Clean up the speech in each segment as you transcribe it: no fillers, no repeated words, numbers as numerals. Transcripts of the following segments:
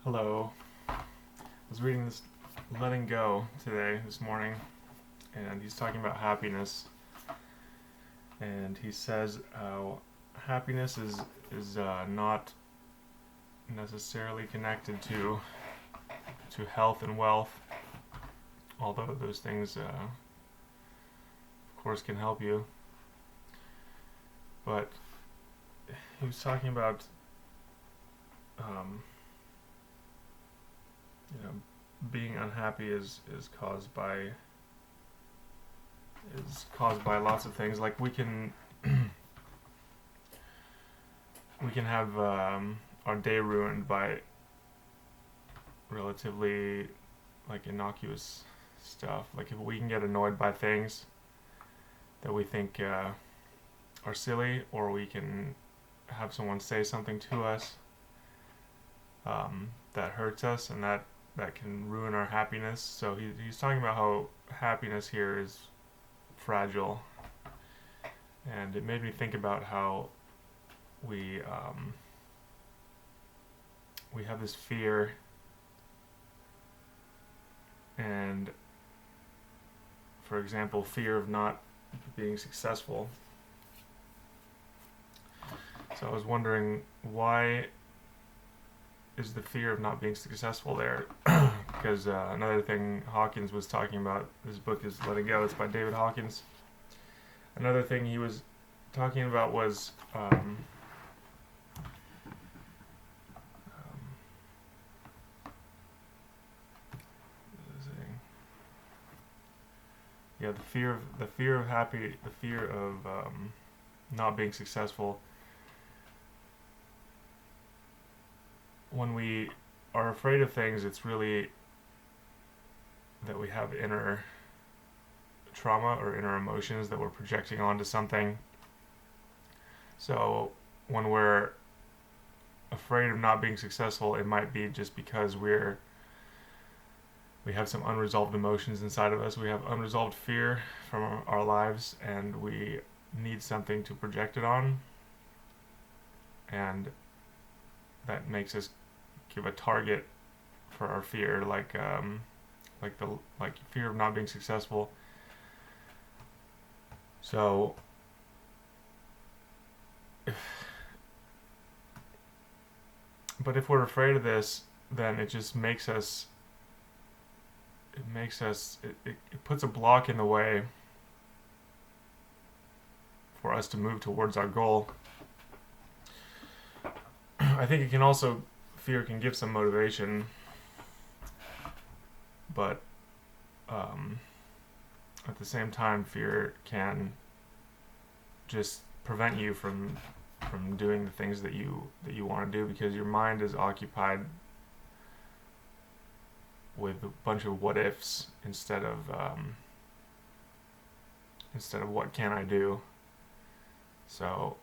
Hello. I was reading this Letting Go this morning, and he's talking about happiness. And he says happiness is not necessarily connected to health and wealth, although those things, of course, can help you. But he was talking about being unhappy is caused by lots of things. Like we can have our day ruined by relatively innocuous stuff. Like if we can get annoyed by things that we think are silly, or we can have someone say something to us that hurts us, and that can ruin our happiness. So he's talking about how happiness here is fragile, and it made me think about how we have this fear, and for example, fear of not being successful. So I was wondering, why is the fear of not being successful there? Because another thing Hawkins was talking about, his book is Letting Go, it's by David Hawkins. Another thing he was talking about was the fear of not being successful. When we are afraid of things, it's really that we have inner trauma or inner emotions that we're projecting onto something. So when we're afraid of not being successful, it might be just because we have some unresolved emotions inside of us. We have unresolved fear from our lives, and we need something to project it on. And that makes us give a target for our fear, like fear of not being successful. So but if we're afraid of this, then it just makes us it puts a block in the way for us to move towards our goal. I think it can also, fear can give some motivation, but at the same time, fear can just prevent you from doing the things that you want to do, because your mind is occupied with a bunch of what ifs instead of what can I do. So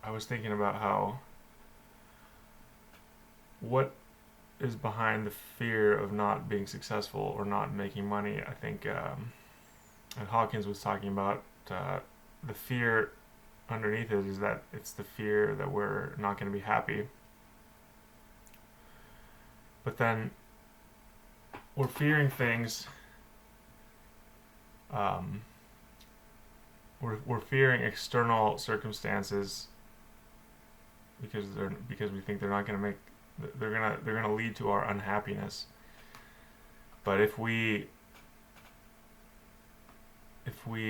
I was thinking about what is behind the fear of not being successful or not making money. I think and Hawkins was talking about the fear underneath it is that it's the fear that we're not going to be happy. But then we're fearing things. We're fearing external circumstances because we think they're not going to make they're going to lead to our unhappiness. But if we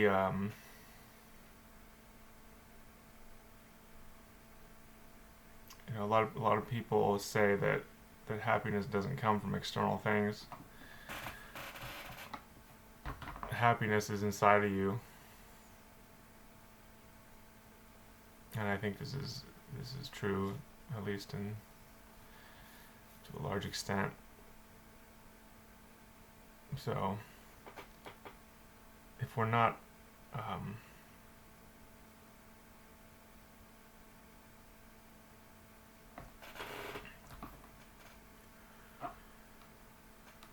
a lot of people say that happiness doesn't come from external things. Happiness is inside of you, and I think this is true, at least to a large extent. So if we're not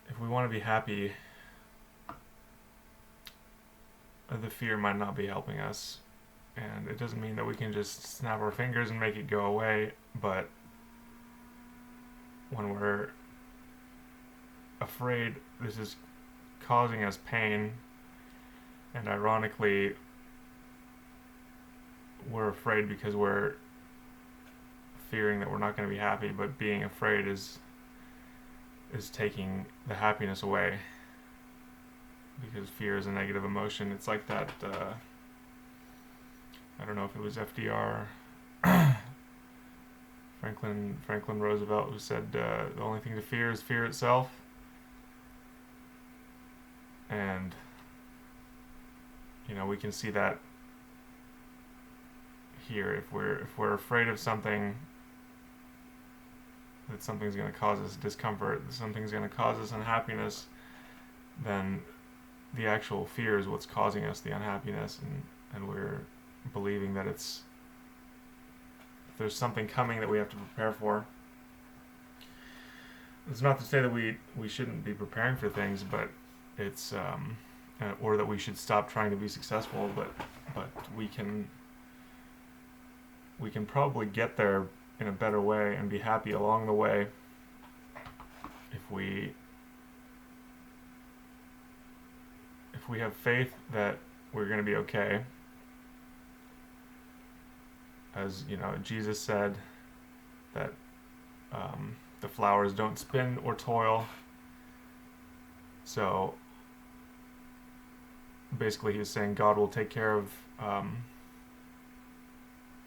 if we want to be happy, the fear might not be helping us. And it doesn't mean that we can just snap our fingers and make it go away, but when we're afraid, this is causing us pain, and ironically, we're afraid because we're fearing that we're not going to be happy, but being afraid is taking the happiness away, because fear is a negative emotion. It's like that, I don't know if it was FDR, Franklin Roosevelt, who said the only thing to fear is fear itself. And we can see that here. If we're afraid of something, that something's going to cause us discomfort, that something's going to cause us unhappiness, then the actual fear is what's causing us the unhappiness, and we're believing that there's something coming that we have to prepare for. It's not to say that we shouldn't be preparing for things, but it's or that we should stop trying to be successful, but we can probably get there in a better way and be happy along the way if we have faith that we're going to be okay. As Jesus said that the flowers don't spin or toil. So basically, he was saying God will take care of,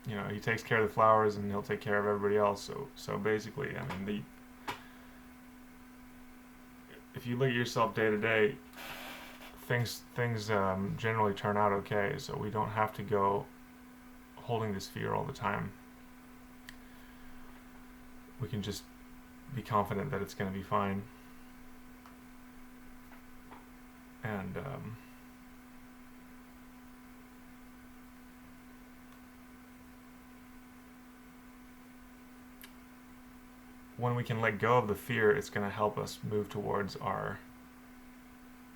he takes care of the flowers and he'll take care of everybody else. So basically, if you look at yourself day to day, things generally turn out okay. So we don't have to go holding this fear all the time. We can just be confident that it's going to be fine. And when we can let go of the fear, it's going to help us move towards our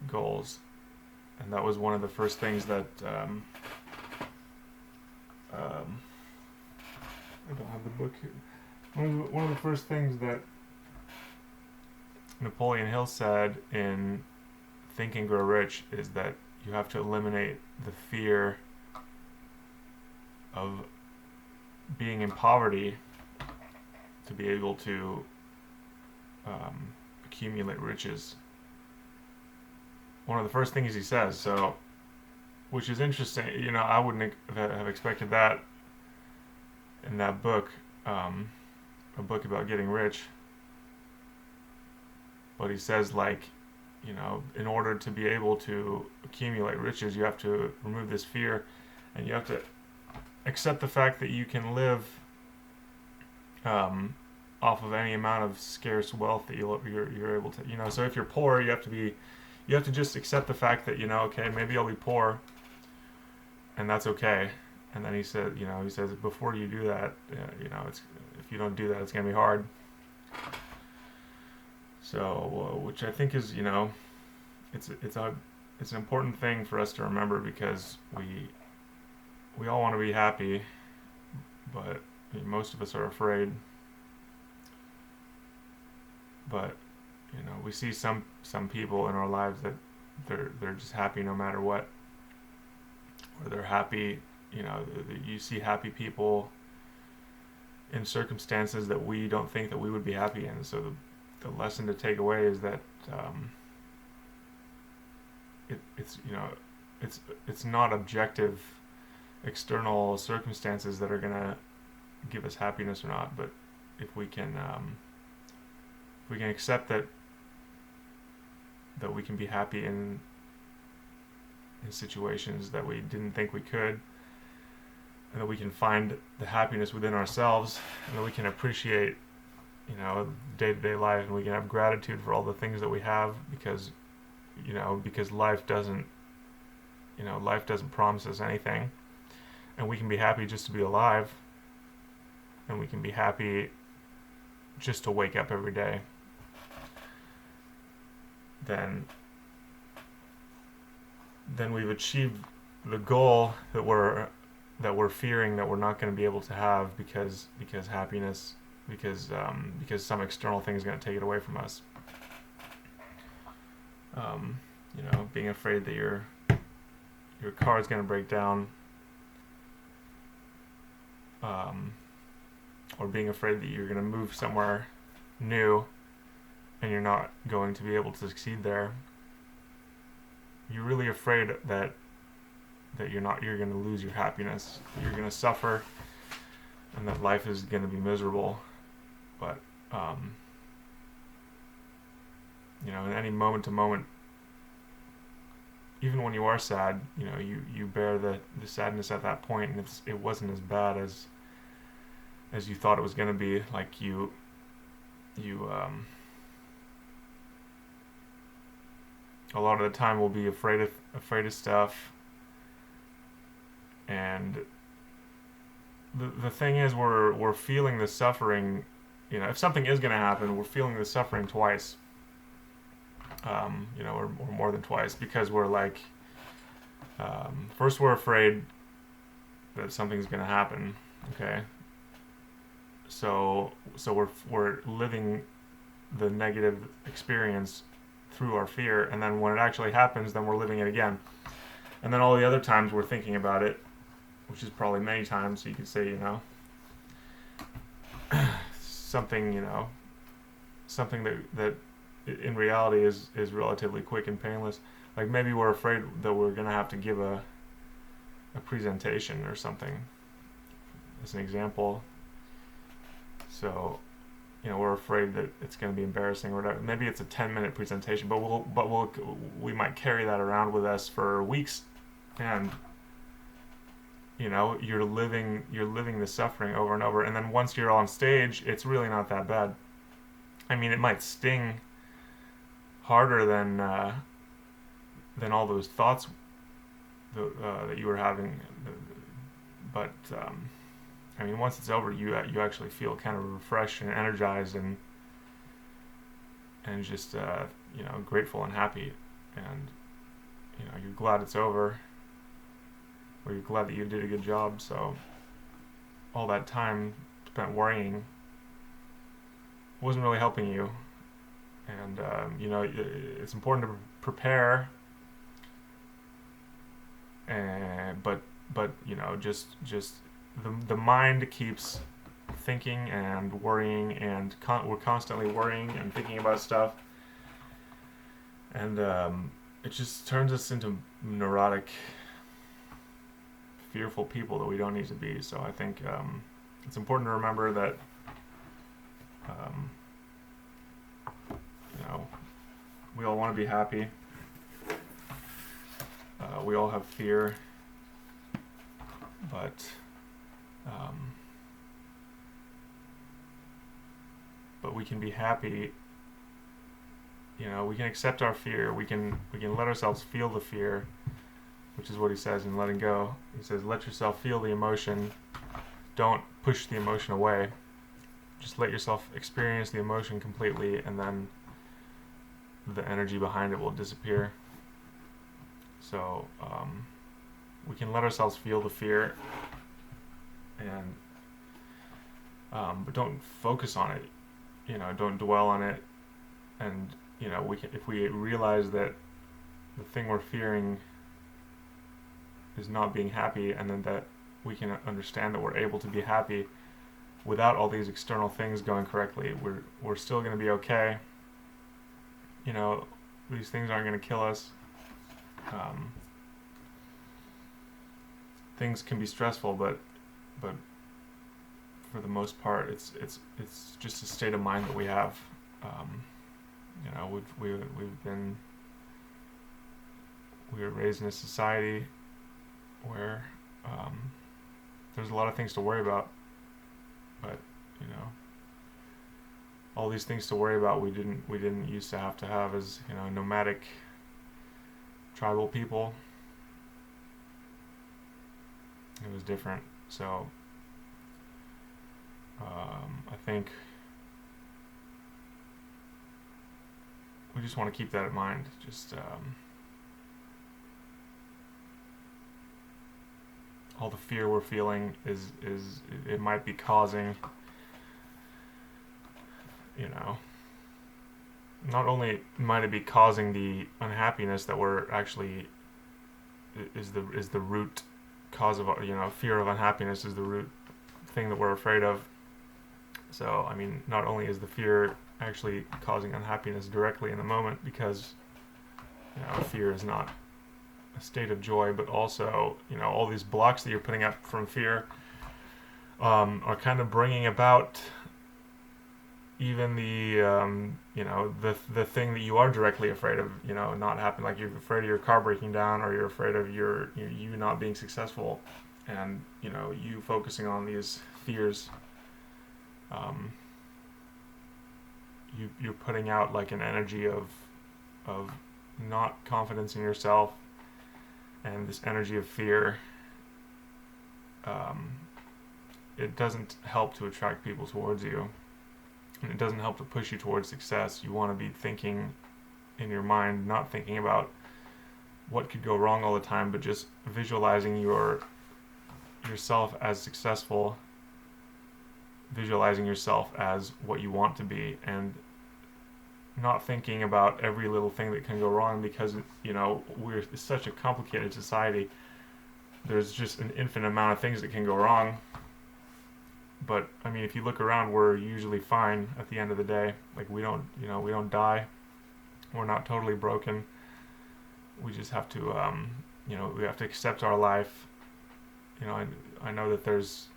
goals. And that was one of the first things that I don't have the book here. One of the first things that Napoleon Hill said in Think and Grow Rich is that you have to eliminate the fear of being in poverty to be able to accumulate riches. One of the first things he says, so, which is interesting. I wouldn't have expected that in that book, a book about getting rich. But he says, in order to be able to accumulate riches, you have to remove this fear, and you have to accept the fact that you can live off of any amount of scarce wealth that you're able to. So if you're poor, you have to just accept the fact that okay, maybe I'll be poor, and that's okay. And then he says before you do that, it's, if you don't do that, it's gonna be hard. So, which I think is, it's an important thing for us to remember, because we all want to be happy, but most of us are afraid. But we see some people in our lives that they're just happy no matter what, or they're happy. You see happy people in circumstances that we don't think that we would be happy in. So the lesson to take away is that it's not objective external circumstances that are gonna give us happiness or not, but if we can accept that we can be happy in situations that we didn't think we could, and that we can find the happiness within ourselves, and that we can appreciate day-to-day life, and we can have gratitude for all the things that we have, because life doesn't promise us anything, and we can be happy just to be alive, and we can be happy just to wake up every day. Then we've achieved the goal that we're that we're fearing that we're not going to be able to have because happiness because some external thing is going to take it away from us. Being afraid that your car is going to break down, or being afraid that you're going to move somewhere new and you're not going to be able to succeed there. You're really afraid that you're going to lose your happiness, you're going to suffer, and that life is going to be miserable. But in any moment to moment, even when you are sad, you bear the sadness at that point, and it wasn't as bad as you thought it was going to be. Like you a lot of the time we'll be afraid of stuff, and the thing is we're feeling the suffering. If something is going to happen, we're feeling the suffering twice, or more than twice, because we're like, first we're afraid that something's going to happen, okay? So we're living the negative experience through our fear, and then when it actually happens, then we're living it again. And then all the other times we're thinking about it, which is probably many times, so you could say, something, something that in reality is relatively quick and painless. Like maybe we're afraid that we're going to have to give a presentation or something, as an example. So, we're afraid that it's going to be embarrassing or whatever. Maybe it's a 10-minute presentation, but we might carry that around with us for weeks, and you're living the suffering over and over. And then once you're on stage, it's really not that bad. I mean, it might sting harder than all those thoughts that you were having, but once it's over, you actually feel kind of refreshed and energized and just grateful and happy, and you're glad it's over, or you're glad that you did a good job. So all that time spent worrying wasn't really helping you, and it's important to prepare, but just the mind keeps thinking and worrying, and we're constantly worrying and thinking about stuff, and it just turns us into neurotic, fearful people that we don't need to be. So I think it's important to remember that we all want to be happy. We all have fear, but we can be happy. We can accept our fear. We can let ourselves feel the fear, which is what he says in Letting Go. He says, let yourself feel the emotion. Don't push the emotion away. Just let yourself experience the emotion completely, and then the energy behind it will disappear. So we can let ourselves feel the fear, and but don't focus on it. Don't dwell on it. And if we realize that the thing we're fearing is not being happy, and then that we can understand that we're able to be happy without all these external things going correctly, we're still going to be okay. These things aren't going to kill us. Things can be stressful, but for the most part, it's just a state of mind that we have. We were raised in a society where there's a lot of things to worry about, but all these things to worry about we didn't used to have as nomadic tribal people. It was different. So I think we just want to keep that in mind. Just all the fear we're feeling is it might be causing, you know, not only might it be causing the unhappiness that we're actually is the root cause of, you know, fear of unhappiness is the root thing that we're afraid of. So I mean, not only is the fear actually causing unhappiness directly in the moment, because, you know, fear is not a state of joy, but also, you know, all these blocks that you're putting up from fear are kind of bringing about even the you know, the thing that you are directly afraid of, you know, not happening. Like you're afraid of your car breaking down, or you're afraid of you not being successful, and, you know, you focusing on these fears, you're putting out like an energy of not confidence in yourself, and this energy of fear. It doesn't help to attract people towards you, and it doesn't help to push you towards success. You want to be thinking in your mind, not thinking about what could go wrong all the time, but just visualizing yourself as successful, visualizing yourself as what you want to be, and not thinking about every little thing that can go wrong, because, you know, we're such a complicated society. There's just an infinite amount of things that can go wrong. But I mean, if you look around, we're usually fine at the end of the day. Like we don't die. We're not totally broken. We just have to, you know, we have to accept our life. You know, I know that there's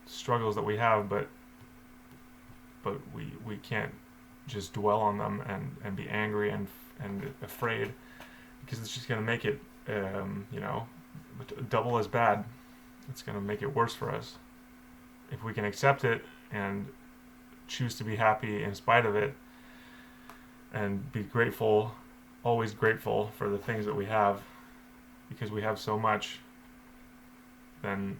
struggles that we have, but we can't just dwell on them and be angry and afraid, because it's just going to make it, you know, double as bad. It's going to make it worse for us. If we can accept it and choose to be happy in spite of it, and be grateful, always grateful for the things that we have, because we have so much, then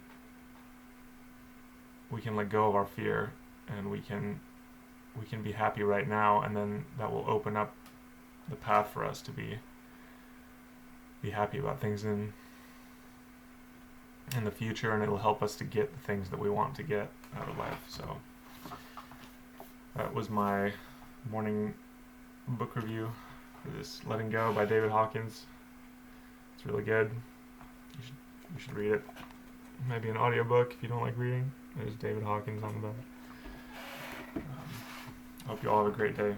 we can let go of our fear, and we can be happy right now, and then that will open up the path for us to be happy about things in the future, and it'll help us to get the things that we want to get out of life. So that was my morning book review for this Letting Go by David Hawkins. It's really good. You should read it. Maybe an audiobook if you don't like reading. There's David Hawkins on the back. Hope you all have a great day.